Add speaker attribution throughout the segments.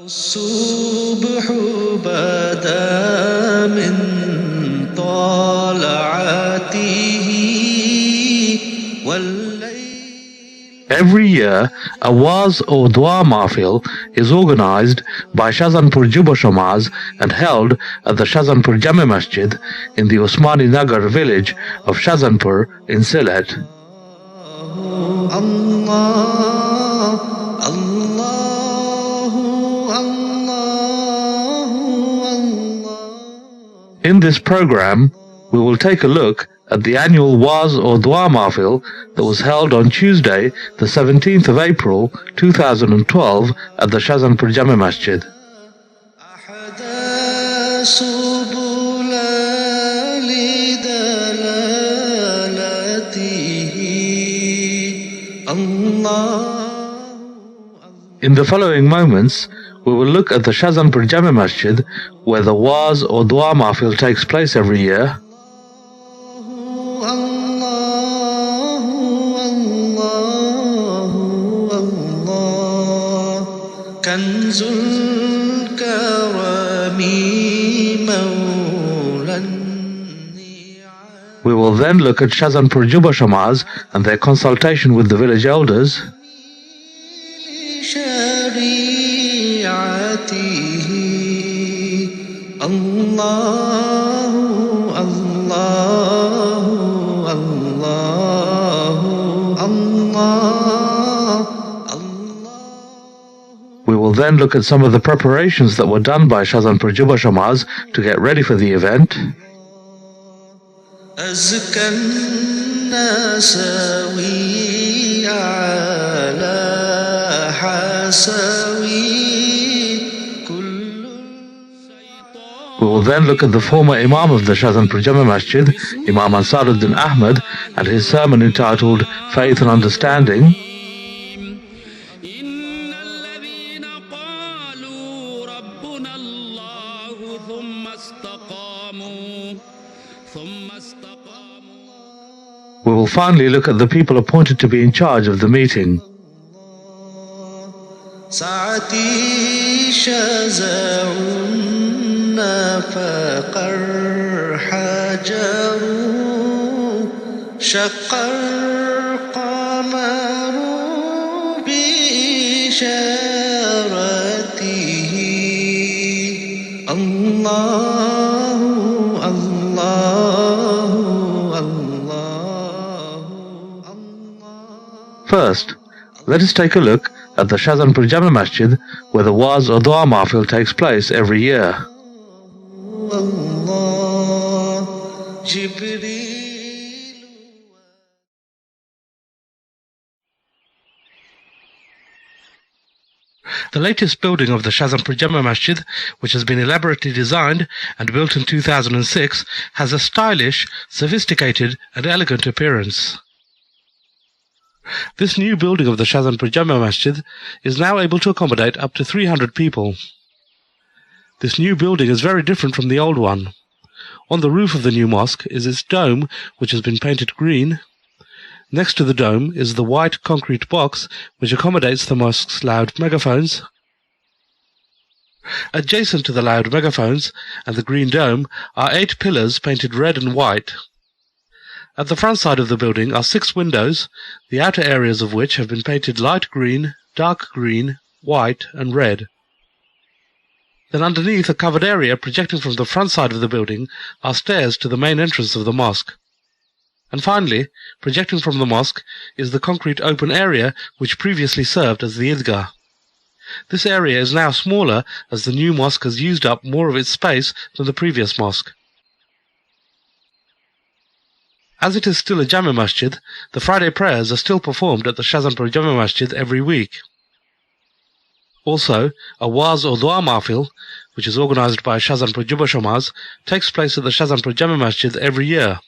Speaker 1: الصبح بدا من طلعته
Speaker 2: Every year, a Waz O Dua Mahfil is organized by Shahzhan Pur Jubo Shomaz and held at the Shahzhan Pur Jame Masjid in the Usmani Nagar village of Shahzhan Pur in Sylheti. In this program, we will take a look at the annual Waz O Dua Mahfil that was held on Tuesday, the 17th of April 2012 at the Shahzhan Pur Jame Masjid. In the following moments, we will look at the Shahzhan Pur Jame Masjid, where the Waz O Dua Mahfil takes place every year. We will then look at Shahzhan Pur Jubo Shomaz and their consultation with the village elders. We will then look at some of the preparations that were done by Shahzhan Pur Jubo Shomaz to get ready for the event. We will then look at the former Imam of the Shahzhan Pur Jame Masjid, Imam Ansar Uddin Ahmed, and his sermon entitled Faith and Understanding. We will finally look at the people appointed to be in charge of the meeting. First, let us take a look at the Shahzhan Pur Jame Masjid, where the Waz O Dua Mahfil takes place every year. The latest building of the Shahzhan Pur Jame Masjid, which has been elaborately designed and built in 2006, has a stylish, sophisticated and elegant appearance. This new building of the Shahzhan Pur Jame Masjid is now able to accommodate up to 300 people. This new building is very different from the old one. On the roof of the new mosque is its dome, which has been painted green. Next to the dome is the white concrete box, which accommodates the mosque's loud megaphones. Adjacent to the loud megaphones and the green dome are 8 pillars painted red and white. At the front side of the building are 6 windows, the outer areas of which have been painted light green, dark green, white and red. Then underneath a covered area projecting from the front side of the building are stairs to the main entrance of the mosque. And finally, projecting from the mosque is the concrete open area which previously served as the Idgah. This area is now smaller as the new mosque has used up more of its space than the previous mosque. As it is still a Jame Masjid, the Friday prayers are still performed at the Shahzhan Pur Jame Masjid every week. Also, a Waz O Dua Mahfil, which is organized by Shahzhan Pur Jubo Shomaz, takes place at the Shahzhan Pur Jame Masjid every year.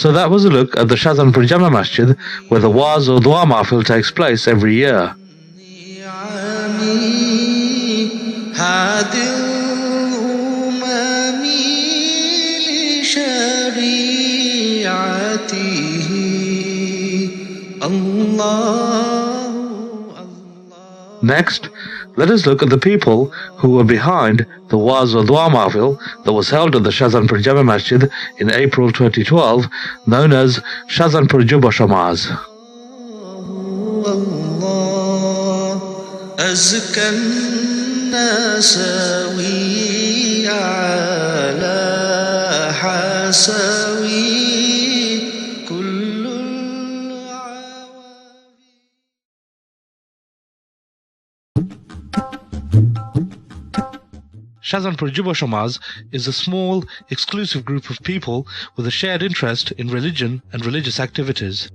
Speaker 2: So that was a look at the Shahzhan Pur Jame Masjid, where the Waz O Dua Mahfil takes place every year. Next, let us look at the people who were behind the Waaz O Dua Mahfil that was held at the Shahzhan Pur Jame Masjid in April 2012, known as Shahzhan Pur Jubo Shomaz. Shahzhan Pur Jubo Shomaz is a small, exclusive group of people with a shared interest in religion and religious activities.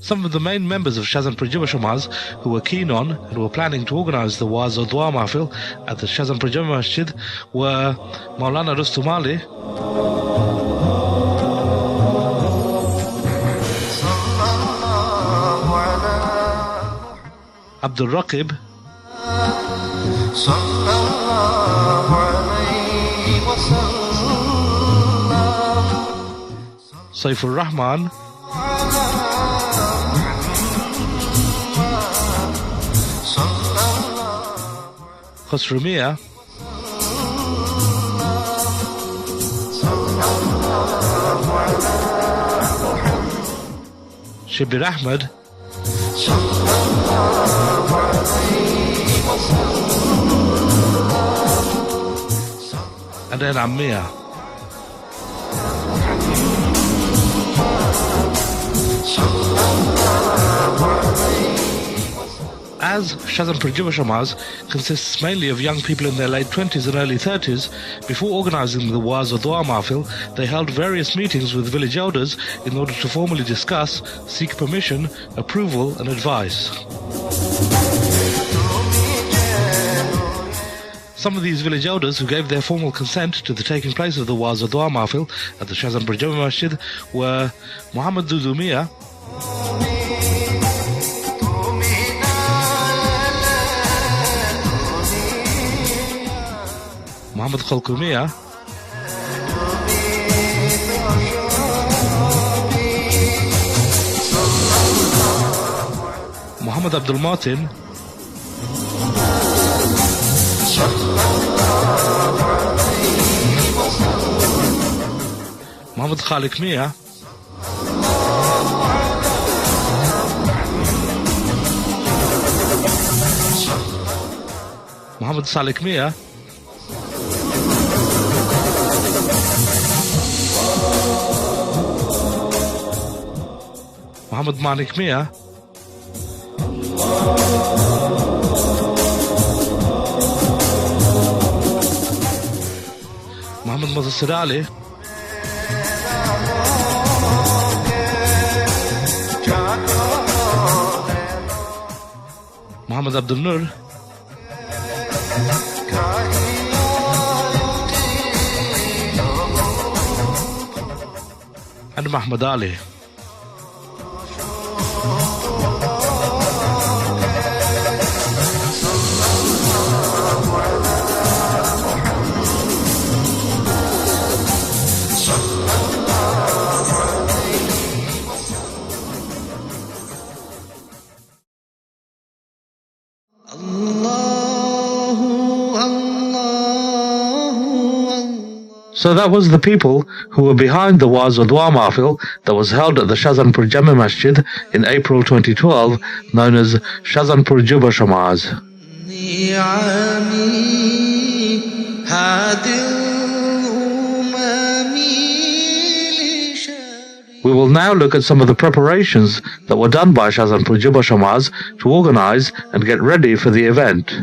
Speaker 2: Some of the main members of Shahzhan Pur Jubo Shomaz who were keen on and were planning to organise the Waaz O Dua Mahfil at the Shahzhan Pur Jame Masjid were Maulana Rustum Ali, Abdul Raqib, Saifur Rahman, Khosru Mia, Shibir Ahmed, and Enam Mia. As Shahzhan Pur Jubo Shomaz consists mainly of young people in their late 20s and early 30s, before organising the Waaz O Dua Mahfil, they held various meetings with village elders in order to formally discuss, seek permission, approval and advice. Some of these village elders who gave their formal consent to the taking place of the Waaz O Dua Mahfil at the Shahzhan Pur Jame Masjid were Muhammad Dudu Mia, Muhammad Khalku Mia, Muhammad Abdul Martin, Muhammad Khalik Mia, Muhammad Salik Mia, Muhammad Manik Mia, Muhammad Mudassir Ali, Muhammad Abdul Nur, and Muhammad Ali. So that was the people who were behind the Waaz O Dua Mahfil that was held at the Shahzhan Pur Jame Masjid in April 2012, known as Shahzhan Pur Jubo Shomaz. We will now look at some of the preparations that were done by Shahzhan Pur Jubo Shomaz to organise and get ready for the event.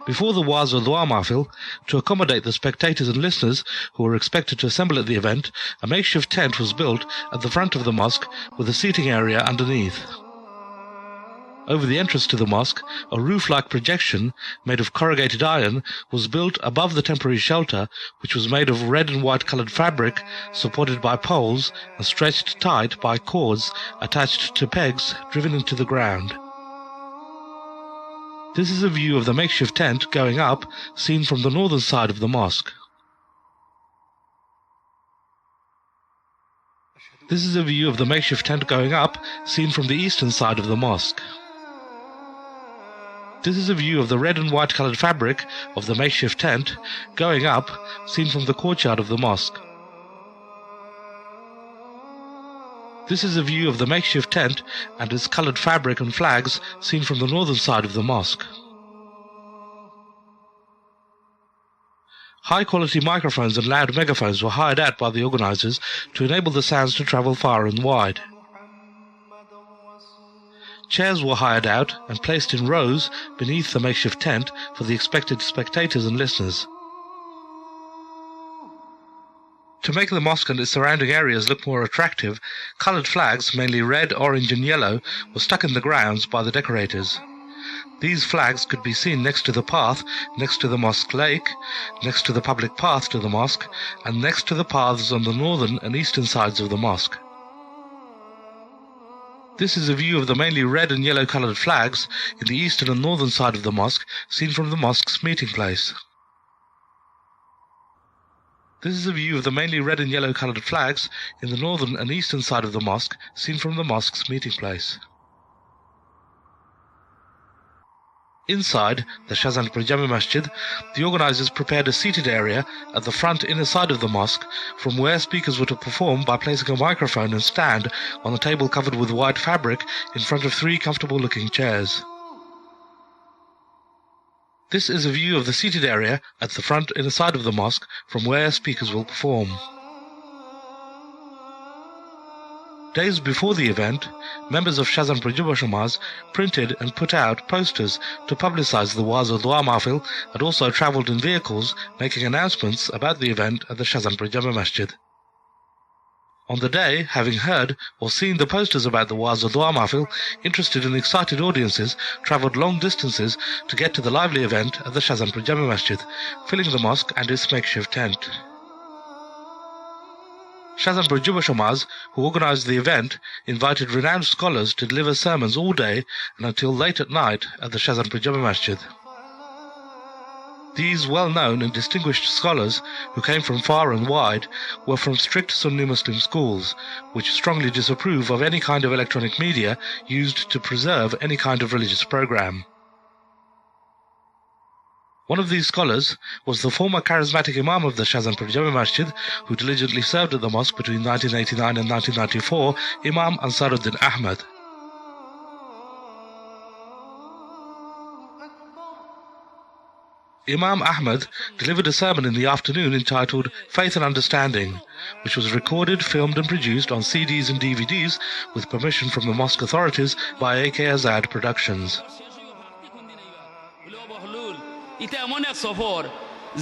Speaker 2: Before the Waaz O Dua Mahfil, to accommodate the spectators and listeners who were expected to assemble at the event, a makeshift tent was built at the front of the mosque with a seating area underneath. Over the entrance to the mosque, a roof-like projection made of corrugated iron was built above the temporary shelter, which was made of red and white coloured fabric supported by poles and stretched tight by cords attached to pegs driven into the ground. This is a view of the makeshift tent going up, seen from the northern side of the mosque. This is a view of the makeshift tent going up, seen from the eastern side of the mosque. This is a view of the red and white coloured fabric of the makeshift tent going up, seen from the courtyard of the mosque. This is a view of the makeshift tent and its coloured fabric and flags seen from the northern side of the mosque. High-quality microphones and loud megaphones were hired out by the organisers to enable the sounds to travel far and wide. Chairs were hired out and placed in rows beneath the makeshift tent for the expected spectators and listeners. To make the mosque and its surrounding areas look more attractive, coloured flags, mainly red, orange and yellow, were stuck in the grounds by the decorators. These flags could be seen next to the path, next to the mosque lake, next to the public path to the mosque, and next to the paths on the northern and eastern sides of the mosque. This is a view of the mainly red and yellow coloured flags in the eastern and northern side of the mosque, seen from the mosque's meeting place. This is a view of the mainly red and yellow coloured flags in the northern and eastern side of the mosque, seen from the mosque's meeting place. Inside the Shahzhan Pur Jame Masjid, the organisers prepared a seated area at the front inner side of the mosque from where speakers were to perform by placing a microphone and stand on a table covered with white fabric in front of 3 comfortable-looking chairs. This is a view of the seated area at the front inner side of the mosque from where speakers will perform. Days before the event, members of Shahzhan Pur Jubo Shomaz printed and put out posters to publicize the Waz O Dua Mahfil and also travelled in vehicles making announcements about the event at the Shahzhan Pur Jame Masjid. On the day, having heard or seen the posters about the Waz O Dua Mahfil, interested and excited audiences travelled long distances to get to the lively event at the Shahzhan Pur Jame Masjid, filling the mosque and its makeshift tent. Shahzhan Pur Jubo Shomaz, who organised the event, invited renowned scholars to deliver sermons all day and until late at night at the Shahzhan Pur Jame Masjid. These well-known and distinguished scholars, who came from far and wide, were from strict Sunni Muslim schools, which strongly disapprove of any kind of electronic media used to preserve any kind of religious program. One of these scholars was the former charismatic Imam of the Shahzhan Pur Jame Masjid, who diligently served at the mosque between 1989 and 1994, Imam Ansar Uddin Ahmed. Imam Ahmed delivered a sermon in the afternoon entitled Faith and Understanding, which was recorded, filmed and produced on CDs and DVDs with permission from the mosque authorities by AK Azad Productions.
Speaker 1: এটা এমন এক সফর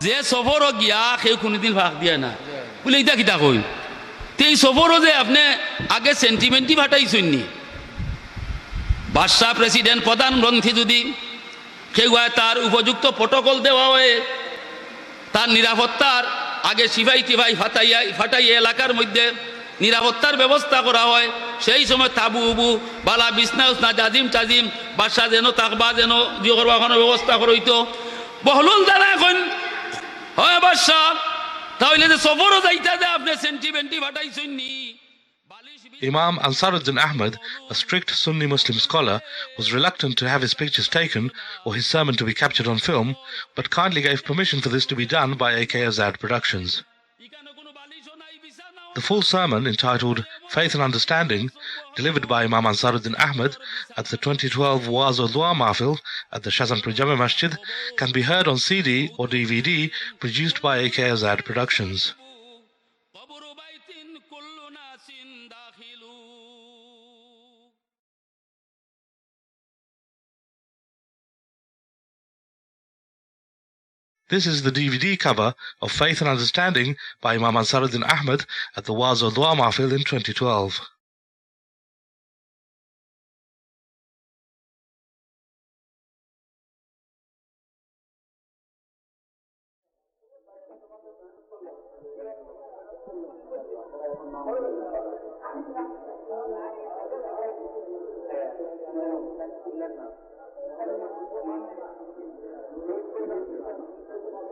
Speaker 1: যে সফরও গিয়া কেউ কোনোদিন ভাগ দিয়া না বলে এটা কিতা কই তে এই সফরও যে আপনি আগে সেন্টিমেন্টই ফাটাইছেননি বাদশাহ প্রেসিডেন্ট প্রধানমন্ত্রী যদি কেউ তার উপযুক্ত প্রটোকল দেওয়া হয় তার নিরাপত্তার আগে সিপাহি টিপাহি ফাটাইয়া এলাকার মধ্যে নিরাপত্তার ব্যবস্থা করা হয় সেই সময় তাবু উবু বালা বিছনা উছনা জাজিম টাজিম বাদশাহ যেন তাকবা যেন দিয়ে করবা কোনো ব্যবস্থা করইতো বহলুল দানা এখন হয় বাদশাহ তাহলে যে সফরও যাইতা যে আপনি সেন্টিমেন্টই ফাটাইছেননি
Speaker 2: Imam Ansar Uddin Ahmed, a strict Sunni Muslim scholar, was reluctant to have his pictures taken or his sermon to be captured on film, but kindly gave permission for this to be done by AK Azad Productions. The full sermon, entitled Faith and Understanding, delivered by Imam Ansar Uddin Ahmed at the 2012 Waz O Dua Mahfil at the Shahzhan Pur Jame Masjid, can be heard on CD or DVD produced by AK Azad Productions. This is the DVD cover of Faith and Understanding by Imam Ansar Uddin Ahmed at the Waz O Dua Mahfil in 2012.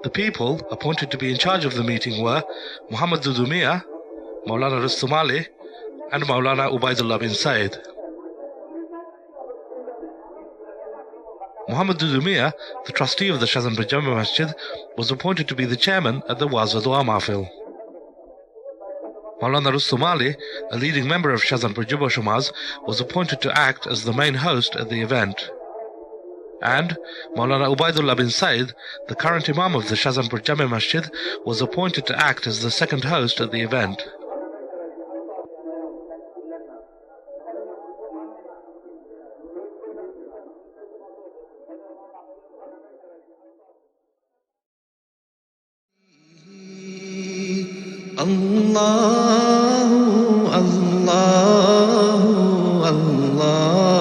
Speaker 2: The people appointed to be in charge of the meeting were Muhammad Dudu Miah, Maulana Rustum Ali, and Maulana Ubaidullah bin Said. Muhammad Dudu Miah, the trustee of the Shahzhan Pur Jame Masjid, was appointed to be the chairman at the Waaz O Dua Mahfil. Maulana Rustum Ali, a leading member of Shahzhan Pur Jubo Shomaz, was appointed to act as the main host at the event. And Maulana Ubaidullah bin Said, the current Imam of the Shahzhan Pur Jame Masjid, was appointed to act as the second host at the event.
Speaker 3: Allahu, Allahu, Allahu,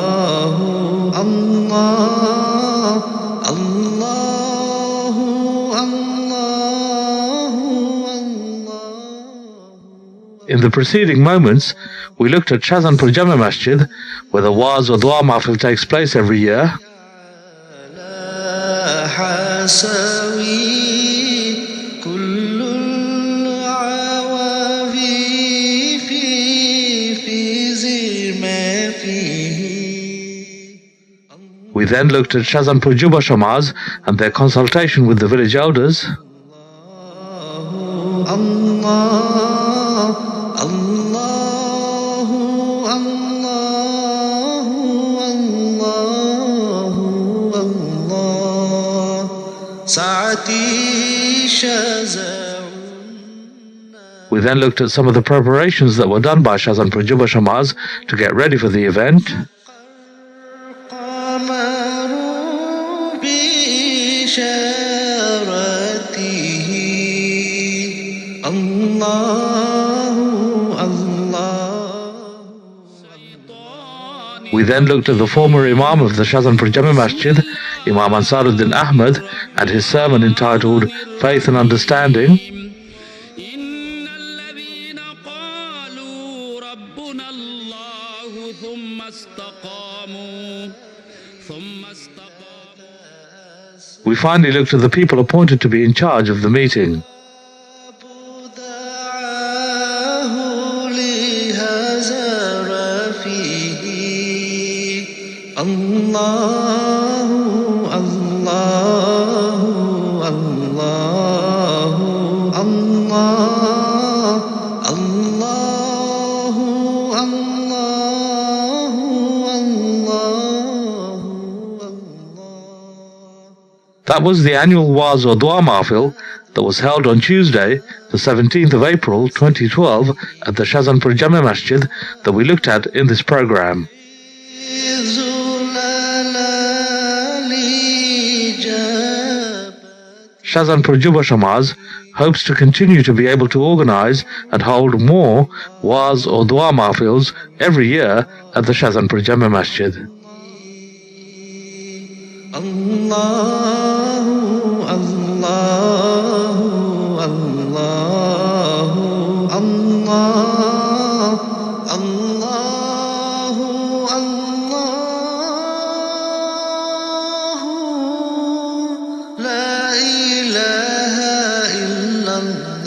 Speaker 3: Allah.
Speaker 2: In the preceding moments, we looked at Shahzhan Pur Jame Masjid, where the Waaz O Dua Mahfil takes place every year. We then looked at Shahzhan Pur Jubo Shomaz and their consultation with the village elders. We then looked at some of the preparations that were done by Shahzhan Pur Jubo Shomaz to get ready for the event. We then looked at the former Imam of the Shahzhan Pur Jame Masjid, Imam Ansar Uddin Ahmed, and his sermon entitled Faith and Understanding. We finally looked at the people appointed to be in charge of the meeting. That was the annual Waaz O Dua Mahfil that was held on Tuesday, the 17th of April 2012 at the Shahzhan Pur Jame Masjid that we looked at in this program. Shahzhan Pur Jubo Shomaz hopes to continue to be able to organise and hold more Waaz O Dua Mahfils every year at the Shahzhan Pur Jame Masjid.
Speaker 3: Allahu, Allahu, Allahu, Allah, Allahu, Allahu, La ilaha illallah.